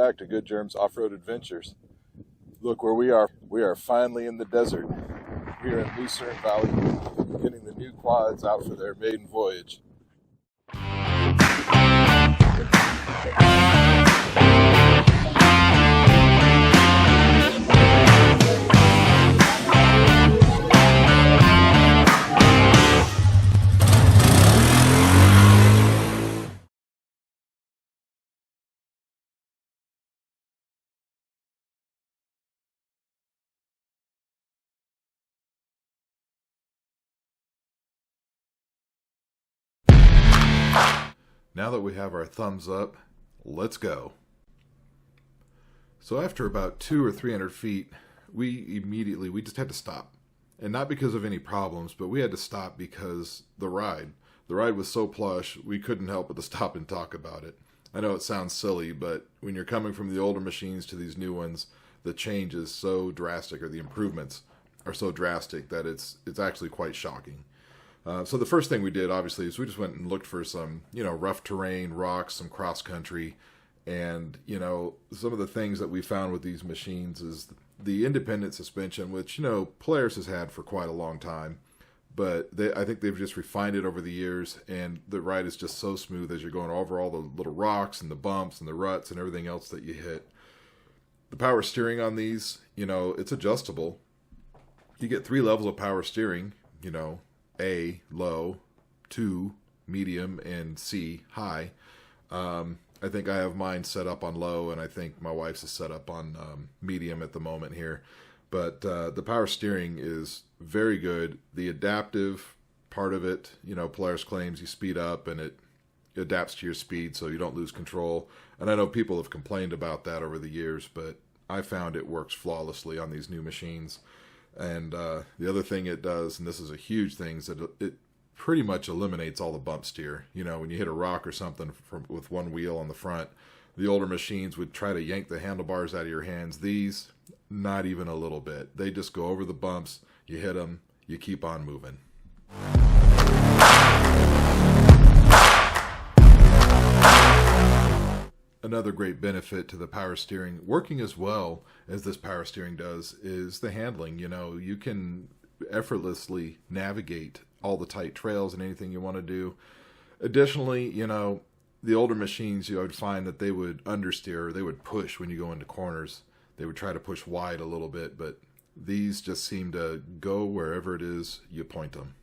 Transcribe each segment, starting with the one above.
back to Good Germs Off-Road Adventures. Look where we are. We are finally in the desert. We are in Lucerne Valley, getting the new quads out for their maiden voyage. Now that we have our thumbs up, let's go. So after about 200 or 300 feet, we just had to stop. And not because of any problems, but we had to stop because the ride was so plush, we couldn't help but to stop and talk about it. I know it sounds silly, but when you're coming from the older machines to these new ones, the change is so drastic, or the improvements are so drastic that it's actually quite shocking. So the first thing we did, obviously, is we just went and looked for some, rough terrain, rocks, some cross country. And, some of the things that we found with these machines is the independent suspension, which, Polaris has had for quite a long time. But I think they've just refined it over the years, and the ride is just so smooth as you're going over all the little rocks and the bumps and the ruts and everything else that you hit. The power steering on these, it's adjustable. You get 3 levels of power steering, A, low, 2, medium, and C, high. I think I have mine set up on low, and I think my wife's is set up on medium at the moment here. But the power steering is very good. The adaptive part of it, Polaris claims you speed up and it adapts to your speed so you don't lose control. And I know people have complained about that over the years, but I found it works flawlessly on these new machines. And the other thing it does, and this is a huge thing, is that it pretty much eliminates all the bump steer. When you hit a rock or something with one wheel on the front, the older machines would try to yank the handlebars out of your hands. These, not even a little bit. They just go over the bumps, you hit them, you keep on moving. Another great benefit to the power steering, working as well as this power steering does, is the handling. You can effortlessly navigate all the tight trails and anything you want to do. Additionally, the older machines, you would find that they would understeer, or they would push when you go into corners. They would try to push wide a little bit, but these just seem to go wherever it is you point them.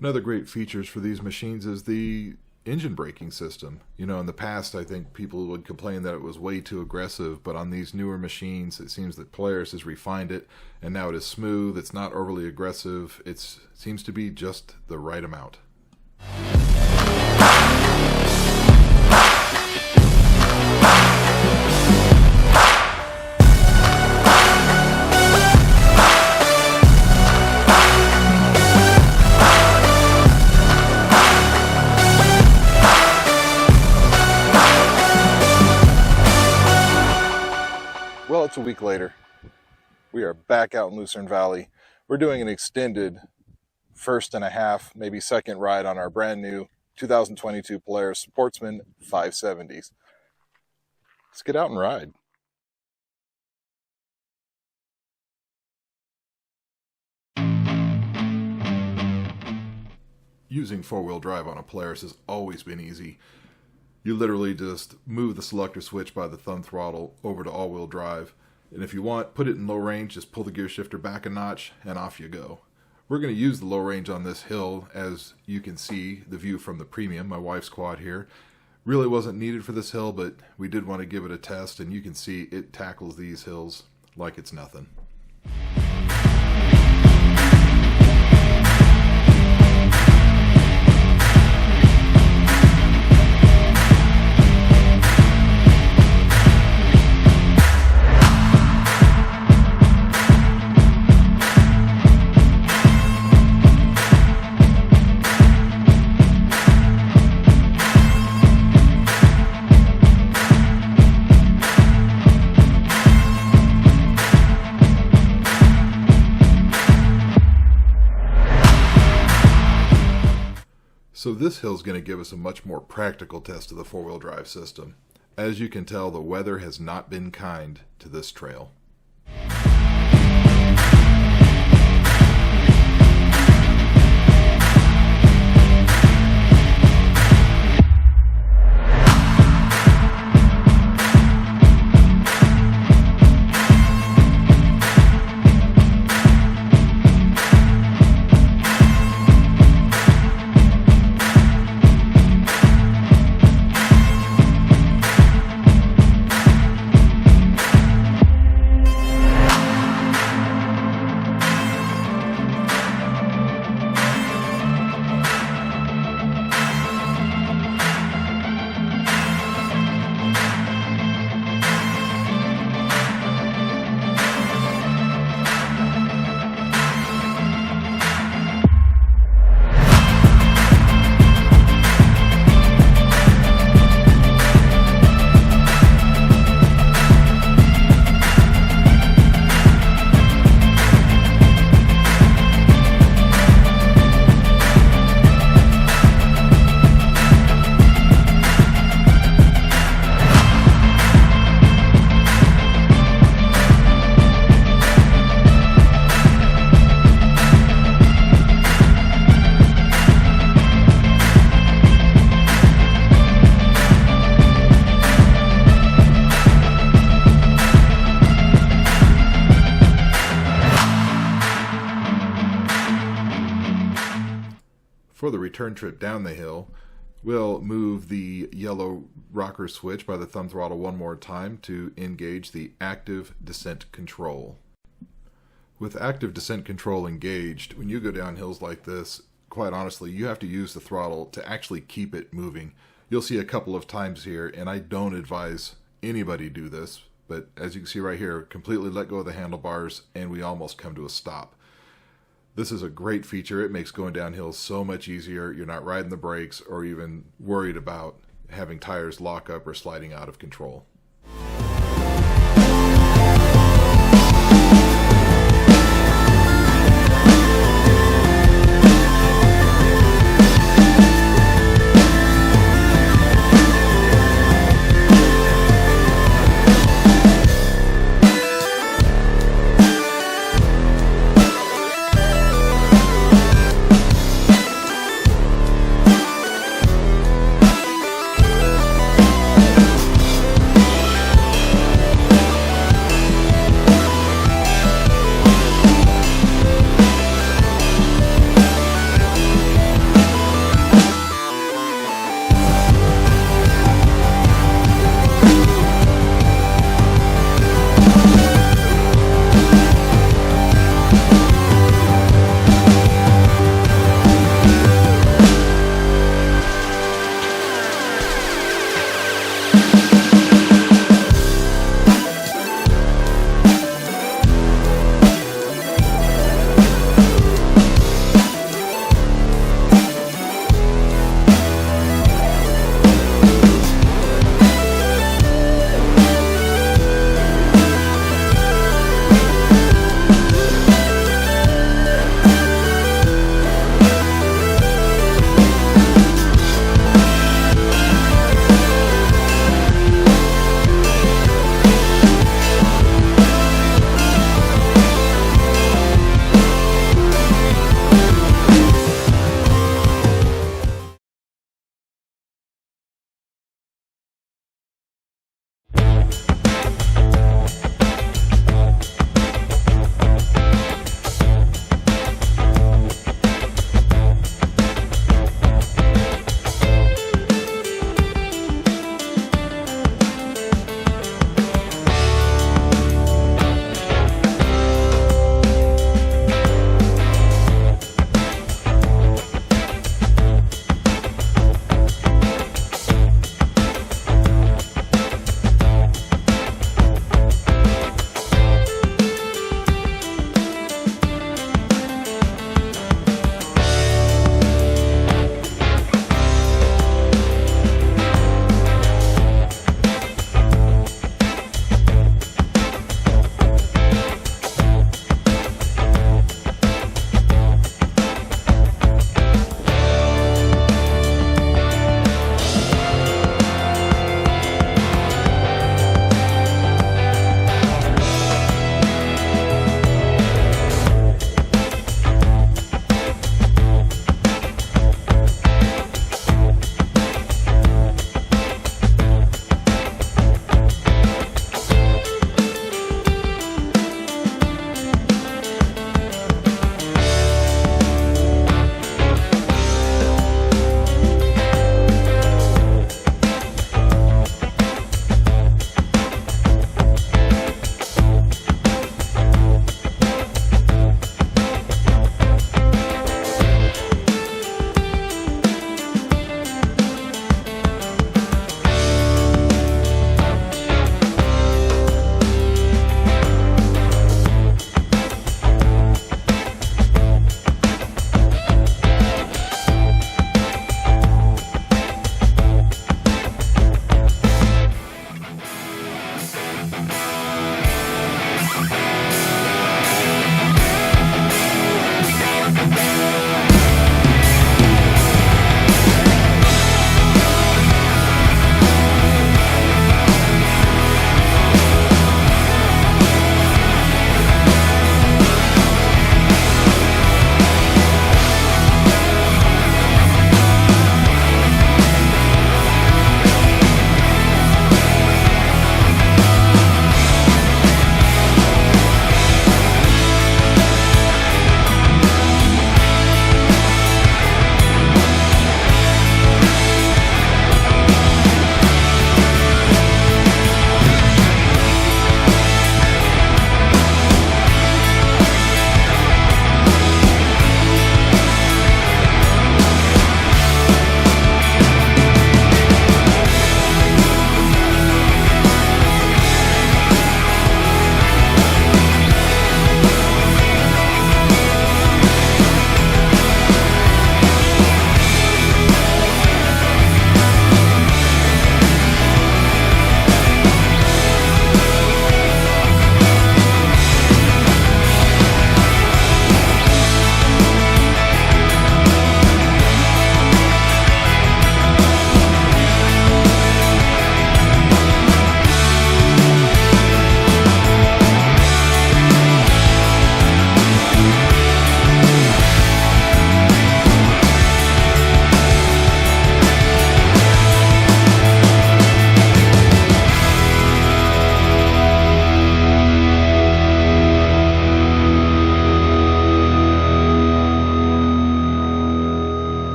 Another great features for these machines is the engine braking system. In the past, I think people would complain that it was way too aggressive, but on these newer machines, it seems that Polaris has refined it, and now it is smooth. It's not overly aggressive. It seems to be just the right amount. Well, it's a week later. We are back out in Lucerne Valley. We're doing an extended first and a half, maybe second ride on our brand new 2022 Polaris Sportsman 570s. Let's get out and ride. Using four-wheel drive on a Polaris has always been easy. You literally just move the selector switch by the thumb throttle over to all-wheel drive. And if you want, put it in low range, just pull the gear shifter back a notch, and off you go. We're going to use the low range on this hill. As you can see, the view from the Premium, my wife's quad here, really wasn't needed for this hill, but we did want to give it a test, and you can see it tackles these hills like it's nothing. this hill is going to give us a much more practical test of the four-wheel drive system. As you can tell, the weather has not been kind to this trail. For the return trip down the hill, we'll move the yellow rocker switch by the thumb throttle one more time to engage the active descent control. With active descent control engaged, when you go down hills like this, quite honestly, you have to use the throttle to actually keep it moving. You'll see a couple of times here, and I don't advise anybody do this, but as you can see right here, completely let go of the handlebars, and we almost come to a stop. This is a great feature. It makes going down hills so much easier. You're not riding the brakes or even worried about having tires lock up or sliding out of control.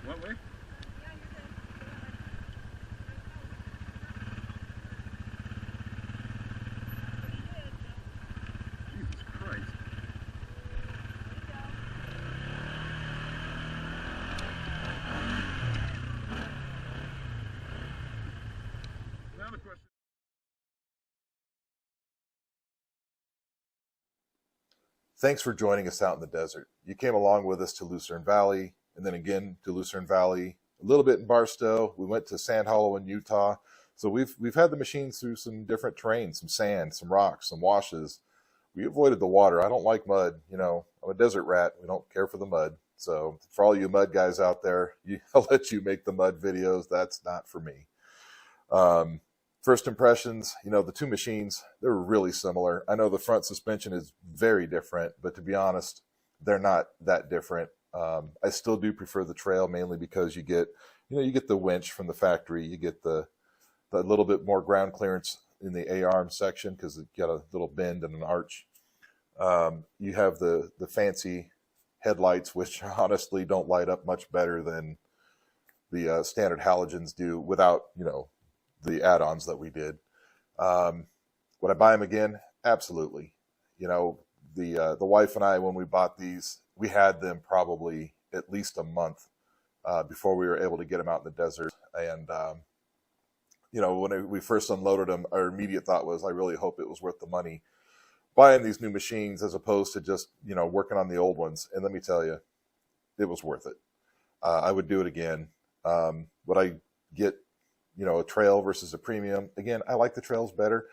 What way? Jesus Christ. Now the question. Thanks for joining us out in the desert. You came along with us to Lucerne Valley, and then again to Lucerne Valley, a little bit in Barstow. We went to Sand Hollow in Utah. So we've had the machines through some different terrain, some sand, some rocks, some washes. We avoided the water. I don't like mud. You know, I'm a desert rat. We don't care for the mud. So for all you mud guys out there, I'll let you make the mud videos. That's not for me. First impressions, you know, the two machines, they're really similar. I know the front suspension is very different, but to be honest, they're not that different. I still do prefer the trail, mainly because you get the winch from the factory. You get the little bit more ground clearance in the A-arm section because it got a little bend and an arch. You have the fancy headlights, which honestly don't light up much better than the standard halogens do without, you know, the add-ons that we did. Would I buy them again? Absolutely. You know, the wife and I, when we bought these, we had them probably at least a month before we were able to get them out in the desert. And you know, when we first unloaded them, our immediate thought was, I really hope it was worth the money buying these new machines as opposed to just, you know, working on the old ones. And let me tell you, it was worth it. I would do it again. Would I get, you know, a trail versus a premium? Again, I like the trails better.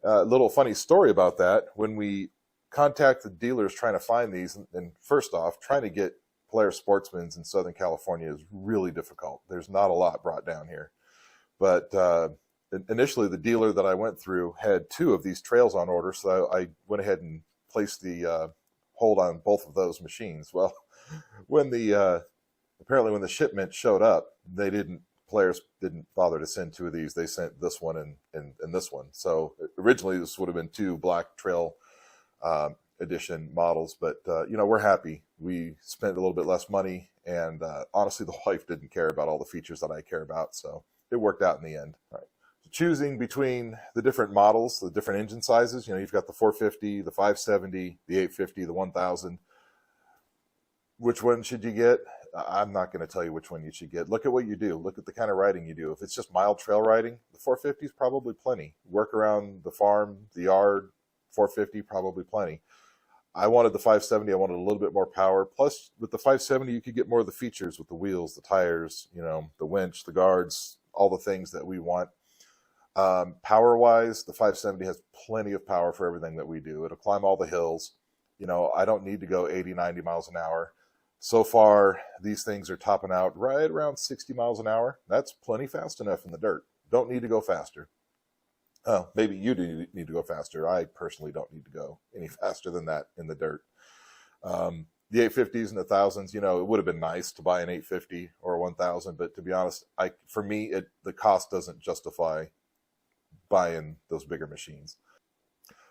A little funny story about that. When we contacted dealers trying to find these, and first off, trying to get Polaris Sportsmans in Southern California is really difficult. There's not a lot brought down here. But initially, the dealer that I went through had 2 of these trails on order, so I went ahead and placed the hold on both of those machines. Well, when apparently when the shipment showed up, Polaris didn't bother to send 2 of these. They sent this one and this one. So originally, this would have been 2 black trail edition models, but you know, we're happy. We spent a little bit less money, and honestly, the wife didn't care about all the features that I care about, so it worked out in the end. All right. So choosing between the different models, the different engine sizes, you know, you've got the 450, the 570, the 850, the 1000. Which one should you get? I'm not going to tell you which one you should get. Look at what you do. Look at the kind of riding you do. If it's just mild trail riding, the 450 is probably plenty. Work around the farm, the yard, 450, probably plenty. I wanted the 570. I wanted a little bit more power. Plus, with the 570, you could get more of the features with the wheels, the tires, you know, the winch, the guards, all the things that we want. Power-wise, the 570 has plenty of power for everything that we do. It'll climb all the hills. You know, I don't need to go 80, 90 miles an hour. So far, these things are topping out right around 60 miles an hour. That's plenty fast enough in the dirt. Don't need to go faster. Maybe you do need to go faster. I personally don't need to go any faster than that in the dirt. The 850s and the 1000s, you know, it would have been nice to buy an 850 or a 1000, but to be honest, for me, the cost doesn't justify buying those bigger machines.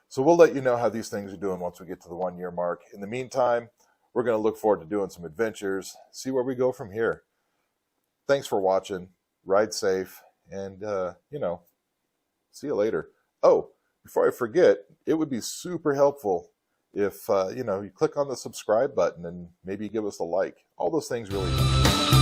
So we'll let you know how these things are doing once we get to the 1-year mark. In the meantime, we're going to look forward to doing some adventures, see where we go from here. Thanks for watching. Ride safe, and, you know, see you later. Oh, before I forget, it would be super helpful if, you know, you click on the subscribe button and maybe give us a like. All those things really help.